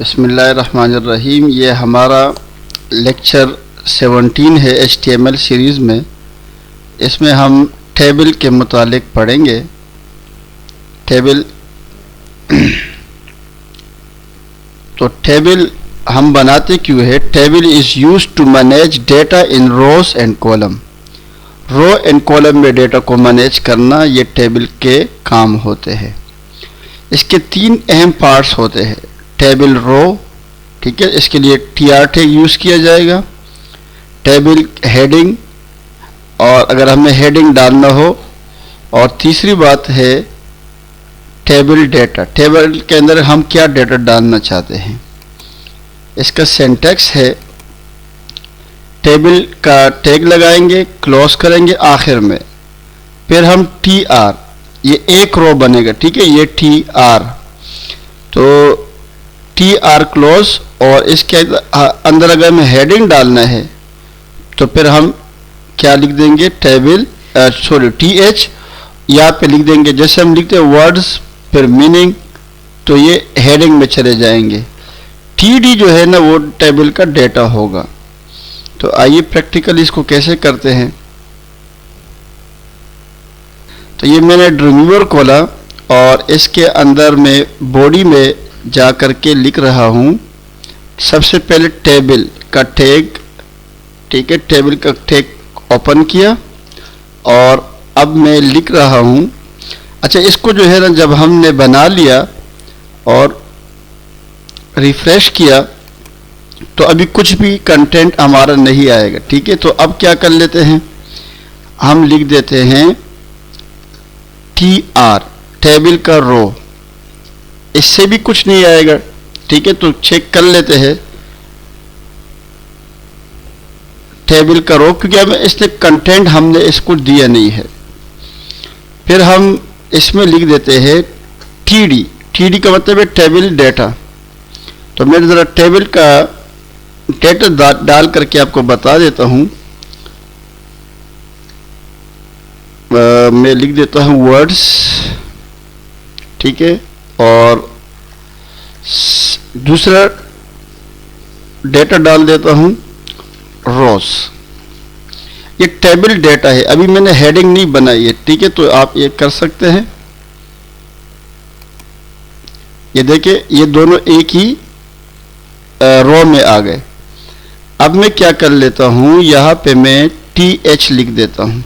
बिस्मिल्लाहिर्रहमानिर्रहीम। ये हमारा लेक्चर 17 है HTML सीरीज़ में। इसमें हम टेबल के मुतालिक पढ़ेंगे। टेबल तो टेबल हम बनाते क्यों है? Table is use to manage data in rows and column. Row and column में डेटा को मैनेज करना ये टेबल के काम होते हैं। इसके तीन अहम पार्ट्स होते हैं। टेबल रो, ठीक है, इसके लिए TR टैग यूज़ किया जाएगा। टेबल हेडिंग, और अगर हमें हेडिंग डालना हो। और तीसरी बात है टेबल डेटा। टेबल के अंदर हम क्या डेटा डालना चाहते हैं। इसका सिंटैक्स है, टेबल का टैग लगाएंगे, क्लोज करेंगे आखिर में, फिर हम TR, ये एक रो बनेगा, ठीक है, ये TR, तो TR क्लोज। और इसके अंदर अगर हमें हेडिंग डालना है तो फिर हम क्या लिख देंगे, टेबल TH यहाँ पे लिख देंगे। जैसे हम लिखते हैं वर्ड्स फिर मीनिंग, तो ये हेडिंग में चले जाएंगे। TD जो है ना वो टेबल का डेटा होगा। तो आइए प्रैक्टिकल इसको कैसे करते हैं। तो ये मैंने ड्रीमवीवर खोला और इसके अंदर में बॉडी में जा कर के लिख रहा हूँ। सबसे पहले टेबल का टैग, ठीक है, टेबल का टैग ओपन किया और अब मैं लिख रहा हूँ। अच्छा, इसको जो है ना जब हमने बना लिया और रिफ्रेश किया तो अभी कुछ भी कंटेंट हमारा नहीं आएगा, ठीक है। तो अब क्या कर लेते हैं, हम लिख देते हैं TR, टेबल का रो। इससे भी कुछ नहीं आएगा, ठीक है। तो चेक कर लेते हैं टेबल का रो, क्योंकि हमें इसने कंटेंट हमने इसको दिया नहीं है। फिर हम इसमें लिख देते हैं TD। TD का मतलब है टेबल डेटा। तो मैं ज़रा टेबल का डेटा डाल करके आपको बता देता हूँ। मैं लिख देता हूँ वर्ड्स, ठीक है, और दूसरा डेटा डाल देता हूँ रोज। ये टेबल डेटा है, अभी मैंने हेडिंग नहीं बनाई है, ठीक है। तो आप ये कर सकते हैं। ये देखिए, ये दोनों एक ही रो में आ गए। अब मैं क्या कर लेता हूँ, यहाँ पे मैं TH लिख देता हूँ,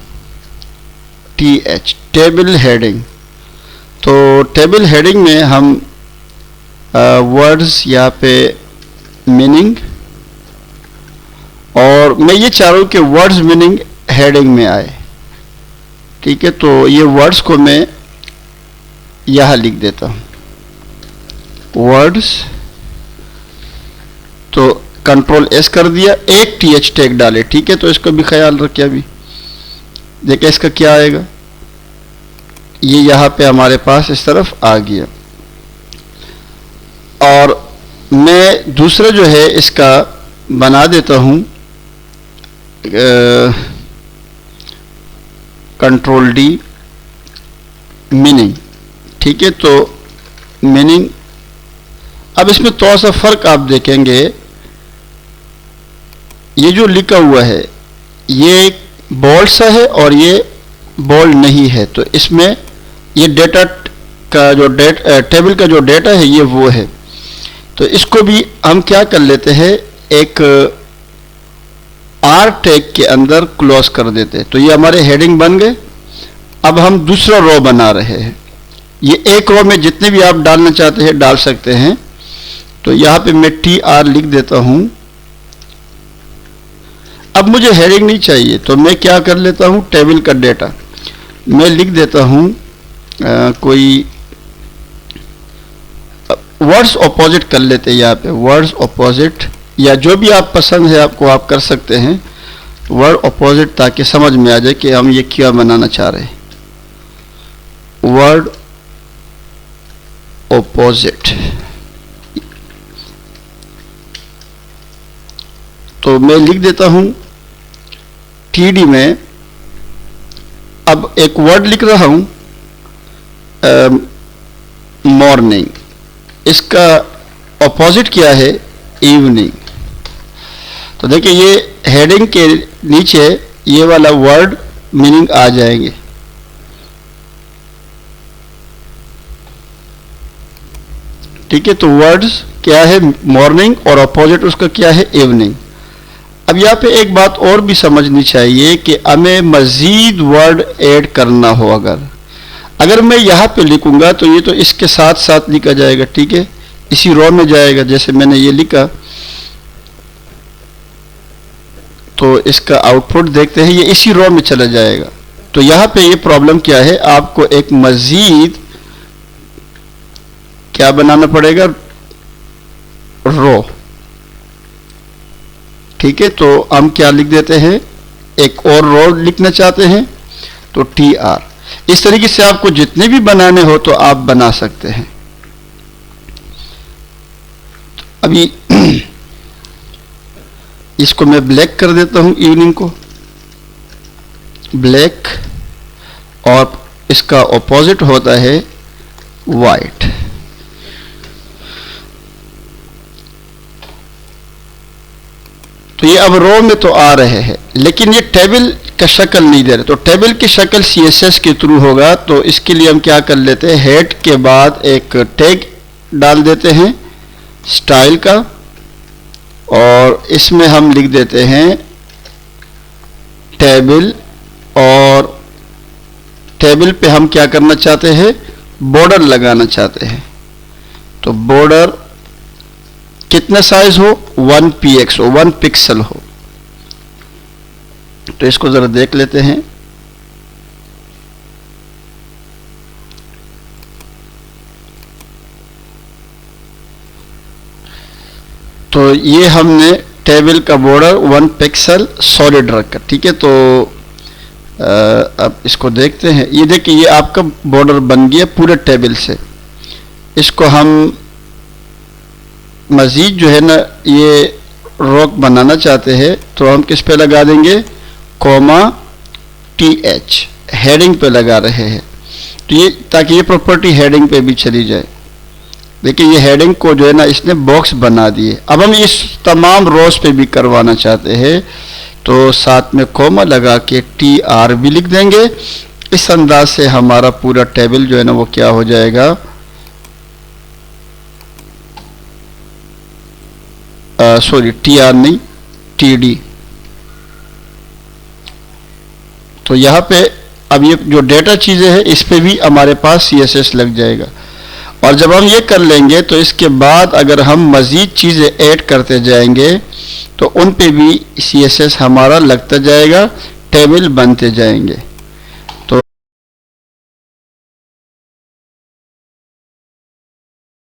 TH, टेबल हेडिंग। तो टेबल हेडिंग में हम वर्ड्स, यहाँ पे मीनिंग, और मैं ये चाह रहा हूँ कि वर्ड्स मीनिंग हेडिंग में आए, ठीक है। तो ये वर्ड्स को मैं यहाँ लिख देता हूँ, वर्ड्स। तो कंट्रोल S कर दिया, एक TH टैग डाले, ठीक है। तो इसको भी ख्याल रखिए। अभी देखिए इसका क्या आएगा, ये यहाँ पे हमारे पास इस तरफ आ गया। और मैं दूसरा जो है इसका बना देता हूँ कंट्रोल D, मीनिंग, ठीक है। तो मीनिंग, अब इसमें थोड़ा सा फर्क आप देखेंगे। ये जो लिखा हुआ है ये बोल्ड सा है और ये बोल्ड नहीं है। तो इसमें ये डेटा का जो टेबल का जो डेटा है ये वो है। तो इसको भी हम क्या कर लेते हैं, एक R टैग के अंदर क्लोज कर देते हैं। तो ये हमारे हेडिंग बन गए। अब हम दूसरा रो बना रहे हैं। ये एक रो में जितने भी आप डालना चाहते हैं डाल सकते हैं। तो यहाँ पे मैं TR लिख देता हूँ। अब मुझे हेडिंग नहीं चाहिए, तो मैं क्या कर लेता हूँ, टेबल का डेटा मैं लिख देता हूँ कोई वर्ड्स ऑपोजिट कर लेते हैं। यहाँ पे वर्ड्स ऑपोजिट, या जो भी आप पसंद है आपको आप कर सकते हैं वर्ड ऑपोजिट, ताकि समझ में आ जाए कि हम ये क्या बनाना चाह रहे हैं। Word opposite. तो मैं लिख देता हूँ TD में। अब एक वर्ड लिख रहा हूँ मॉर्निंग। इसका अपोजिट क्या है, इवनिंग। तो देखिए ये हेडिंग के नीचे ये वाला वर्ड मीनिंग आ जाएंगे। ठीक है, तो वर्ड्स क्या है, मॉर्निंग, और अपोजिट उसका क्या है, इवनिंग। अब यहाँ पे एक बात और भी समझनी चाहिए कि हमें मज़ीद वर्ड ऐड करना हो, अगर मैं यहाँ पे लिखूंगा तो ये तो इसके साथ साथ लिखा जाएगा, ठीक है, इसी रो में जाएगा। जैसे मैंने ये लिखा तो इसका आउटपुट देखते हैं, ये इसी रो में चला जाएगा। तो यहाँ पे ये प्रॉब्लम क्या है, आपको एक मज़ीद क्या बनाना पड़ेगा, रो। ठीक है, तो हम क्या लिख देते हैं, एक और रो लिखना चाहते हैं तो TR। इस तरीके से आपको जितने भी बनाने हो तो आप बना सकते हैं। अभी इसको मैं ब्लैक कर देता हूं, इवनिंग को ब्लैक, और इसका ऑपोजिट होता है वाइट। तो ये अब रो में तो आ रहे हैं, लेकिन ये टेबल का शक्ल नहीं दे रहे। तो टेबल की शक्ल CSS के थ्रू होगा। तो इसके लिए हम क्या कर लेते हैं, हेड के बाद एक टैग डाल देते हैं स्टाइल का, और इसमें हम लिख देते हैं टेबल, और टेबल पे हम क्या करना चाहते हैं, बॉर्डर लगाना चाहते हैं। तो बॉर्डर कितना साइज हो, 1px हो, 1 पिक्सल हो। तो इसको जरा देख लेते हैं। तो ये हमने टेबल का बॉर्डर 1 पिक्सल सॉलिड रखा, ठीक है। तो अब इसको देखते हैं। ये देखिए ये आपका बॉर्डर बन गया पूरे टेबल से। इसको हम मज़ीद जो है ना ये रॉक बनाना चाहते हैं, तो हम किस पे लगा देंगे, कोमा TH, हेडिंग पे लगा रहे हैं। तो ये ताकि ये प्रॉपर्टी हेडिंग पे भी चली जाए। देखिए ये हेडिंग को जो है ना इसने बॉक्स बना दिए। अब हम इस तमाम रोज पे भी करवाना चाहते हैं, तो साथ में कोमा लगा के TR भी लिख देंगे। इस अंदाज से हमारा पूरा टेबल जो है ना वो क्या हो जाएगा, सॉरी TR नहीं TD। तो यहाँ पे अब ये जो डेटा चीज़ें हैं इस पे भी हमारे पास CSS लग जाएगा। और जब हम ये कर लेंगे तो इसके बाद अगर हम मज़ीद चीज़ें ऐड करते जाएंगे तो उन पे भी CSS हमारा लगता जाएगा, टेबल बनते जाएंगे।